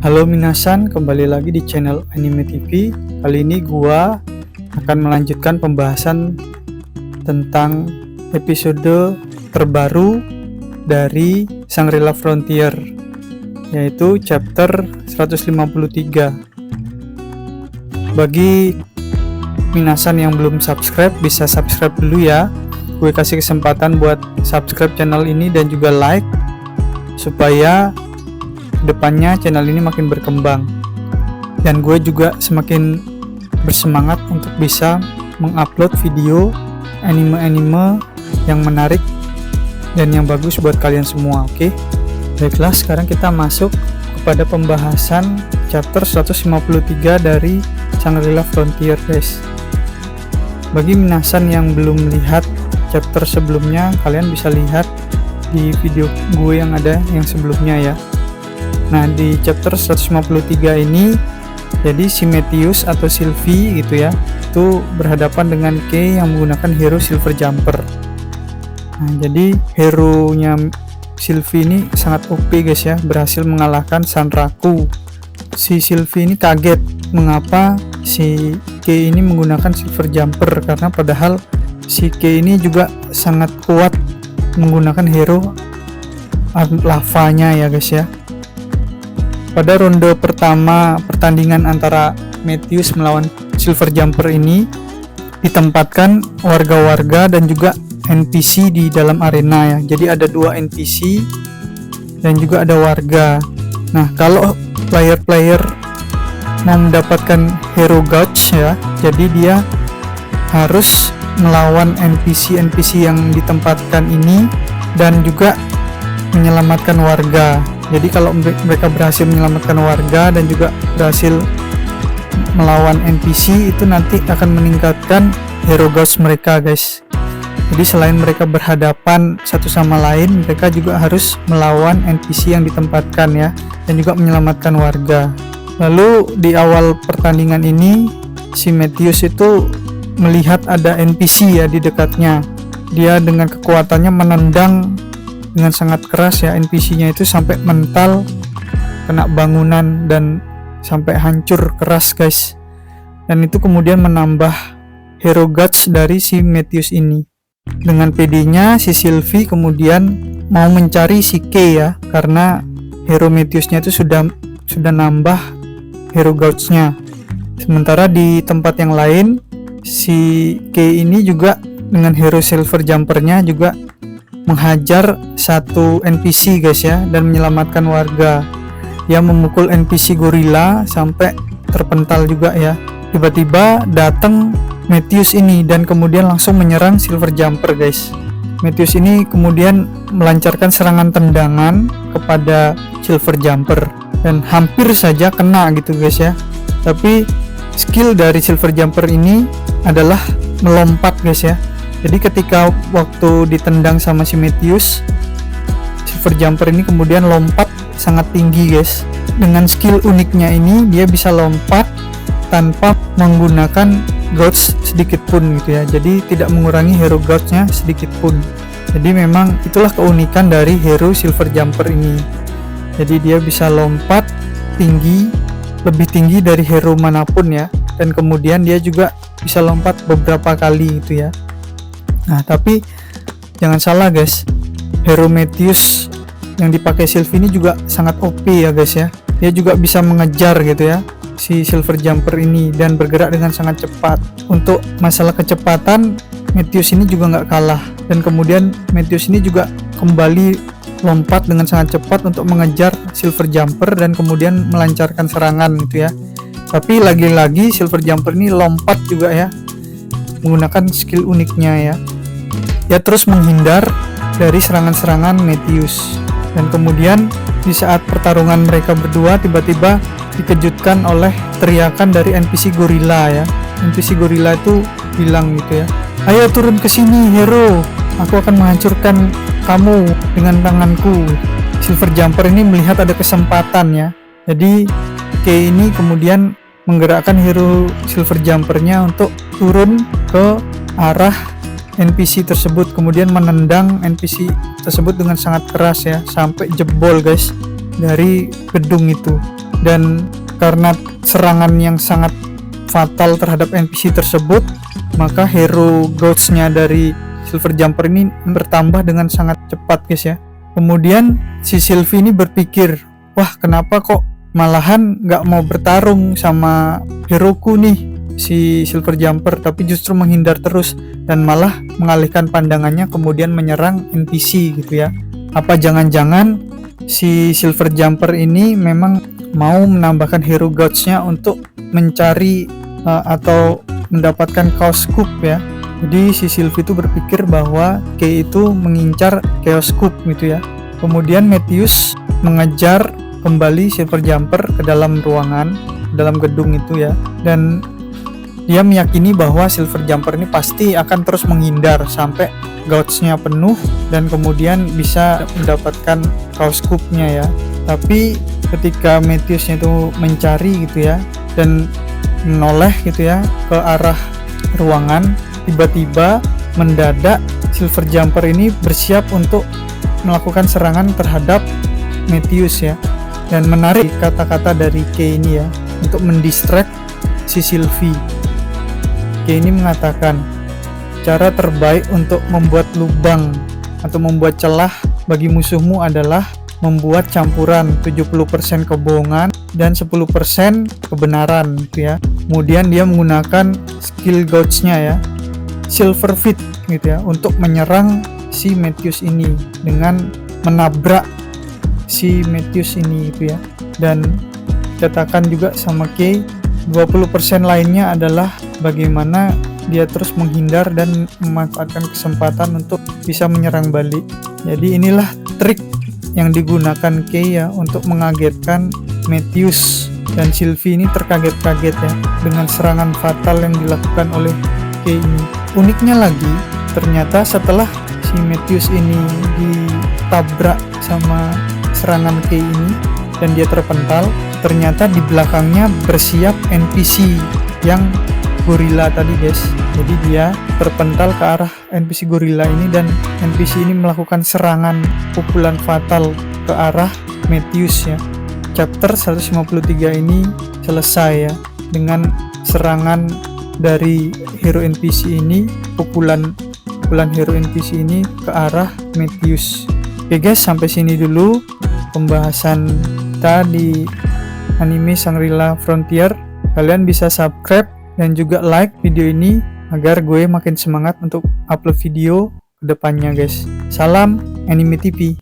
Halo minasan, kembali lagi di channel Anime TV. Kali ini gua akan melanjutkan pembahasan tentang episode terbaru dari Shangri-La Frontier, yaitu chapter 153. Bagi minasan yang belum subscribe, bisa subscribe dulu ya. Gue kasih kesempatan buat subscribe channel ini dan juga like, supaya depannya channel ini makin berkembang dan gue juga semakin bersemangat untuk bisa mengupload video anime-anime yang menarik dan yang bagus buat kalian semua. Oke, baiklah, sekarang kita masuk kepada pembahasan chapter 153 dari Shangri-La Frontier, guys. Bagi minasan yang belum lihat chapter sebelumnya, kalian bisa lihat di video gue yang ada yang sebelumnya ya. Nah, di chapter 153 ini, jadi si Metheus atau Sylvie gitu ya, itu berhadapan dengan Kei yang menggunakan hero Silver Jumper. Nah, jadi hero-nya Sylvie ini sangat OP guys ya, berhasil mengalahkan Sanraku. Si Sylvie ini kaget mengapa si Kei ini menggunakan Silver Jumper, karena padahal si Kei ini juga sangat kuat menggunakan hero lavanya ya guys ya. Pada ronde pertama pertandingan antara Metheus melawan Silver Jumper ini, ditempatkan warga-warga dan juga NPC di dalam arena ya. Jadi ada 2 NPC dan juga ada warga. Nah, kalau player-player mau mendapatkan hero gauge ya, jadi dia harus melawan NPC yang ditempatkan ini dan juga menyelamatkan warga. Jadi kalau mereka berhasil menyelamatkan warga dan juga berhasil melawan NPC, itu nanti akan meningkatkan hero gauge mereka, guys. Jadi selain mereka berhadapan satu sama lain, mereka juga harus melawan NPC yang ditempatkan ya, dan juga menyelamatkan warga. Lalu di awal pertandingan ini, si Metheus itu melihat ada NPC ya di dekatnya. Dia dengan kekuatannya menendang dengan sangat keras ya NPC-nya itu, sampai mental, kena bangunan dan sampai hancur keras, guys. Dan itu kemudian menambah hero guts dari si Metheus ini. Dengan PD-nya si Sylvie kemudian mau mencari si Kei ya, karena hero Metheus-nya itu sudah nambah hero guts-nya. Sementara di tempat yang lain, si Kei ini juga dengan hero Silver Jumper-nya juga menghajar satu NPC guys ya, dan menyelamatkan warga. Dia memukul NPC gorila sampai terpental juga ya. Tiba-tiba datang Metheus ini dan kemudian langsung menyerang Silver Jumper, guys. Metheus ini kemudian melancarkan serangan tendangan kepada Silver Jumper dan hampir saja kena gitu guys ya. Tapi skill dari Silver Jumper ini adalah melompat guys ya. Jadi ketika waktu ditendang sama si Metheus, Silver Jumper ini kemudian lompat sangat tinggi guys. Dengan skill uniknya ini, dia bisa lompat tanpa menggunakan gauge sedikit pun gitu ya. Jadi tidak mengurangi hero gauge-nya sedikit pun. Jadi memang itulah keunikan dari hero Silver Jumper ini. Jadi dia bisa lompat tinggi, lebih tinggi dari hero manapun ya. Dan kemudian dia juga bisa lompat beberapa kali gitu ya. Nah, tapi jangan salah guys, hero Metheus yang dipakai Sylvie ini juga sangat OP ya guys ya. Dia juga bisa mengejar gitu ya si Silver Jumper ini dan bergerak dengan sangat cepat. Untuk masalah kecepatan, Metheus ini juga nggak kalah. Dan kemudian Metheus ini juga kembali lompat dengan sangat cepat untuk mengejar Silver Jumper dan kemudian melancarkan serangan gitu ya. Tapi lagi-lagi Silver Jumper ini lompat juga ya, menggunakan skill uniknya ya. Dia terus menghindar dari serangan-serangan Metheus. Dan kemudian di saat pertarungan mereka berdua, tiba-tiba dikejutkan oleh teriakan dari NPC gorila ya. NPC gorila itu bilang gitu ya, "Ayo turun ke sini hero, aku akan menghancurkan kamu dengan tanganku." Silver Jumper ini melihat ada kesempatan ya. Jadi Kei ini kemudian menggerakkan hero Silver Jumper-nya untuk turun ke arah NPC tersebut, kemudian menendang NPC tersebut dengan sangat keras ya, sampai jebol guys dari gedung itu. Dan karena serangan yang sangat fatal terhadap NPC tersebut, maka hero gauge-nya dari Silver Jumper ini bertambah dengan sangat cepat guys ya. Kemudian si Sylvie ini berpikir, wah kenapa kok malahan nggak mau bertarung sama heroku nih si Silver Jumper, tapi justru menghindar terus dan malah mengalihkan pandangannya kemudian menyerang NPC gitu ya. Apa jangan-jangan si Silver Jumper ini memang mau menambahkan hero gauge-nya untuk mencari atau mendapatkan Chaos Scoop ya. Jadi si Sylvie itu berpikir bahwa Kay itu mengincar Chaos Scoop gitu ya. Kemudian Matthews mengejar kembali Silver Jumper ke dalam ruangan, dalam gedung itu ya. Dan dia meyakini bahwa Silver Jumper ini pasti akan terus menghindar sampai gauge-nya penuh dan kemudian bisa mendapatkan Chaos Scoop-nya ya. Tapi ketika Matthews itu mencari gitu ya dan menoleh gitu ya ke arah ruangan, tiba-tiba mendadak Silver Jumper ini bersiap untuk melakukan serangan terhadap Matthews ya. Dan menarik kata-kata dari Kay ini ya untuk mendistract si Sylvie. Kay ini mengatakan, cara terbaik untuk membuat lubang atau membuat celah bagi musuhmu adalah membuat campuran 70% kebohongan dan 10% kebenaran gitu ya. Kemudian dia menggunakan skill gauge-nya ya, Silver Feet gitu ya, untuk menyerang si Matthews ini dengan menabrak si Matthews ini gitu ya. Dan katakan juga sama Kay, 20% lainnya adalah bagaimana dia terus menghindar dan memanfaatkan kesempatan untuk bisa menyerang balik. Jadi inilah trik yang digunakan Kay ya untuk mengagetkan Matthews, dan Sylvie ini terkaget-kaget ya dengan serangan fatal yang dilakukan oleh Kay ini. Uniknya lagi, ternyata setelah si Matthews ini ditabrak sama serangan Kay ini dan dia terpental, ternyata di belakangnya bersiap NPC yang gorila tadi guys. Jadi dia terpental ke arah NPC gorila ini dan NPC ini melakukan serangan pukulan fatal ke arah Matthews ya. Chapter 153 ini selesai ya dengan serangan dari hero NPC ini, pukulan hero NPC ini ke arah Matthews. Oke guys, sampai sini dulu pembahasan kita di anime Shangri-La Frontier. Kalian bisa subscribe dan juga like video ini agar gue makin semangat untuk upload video ke depannya guys. Salam Anime TV.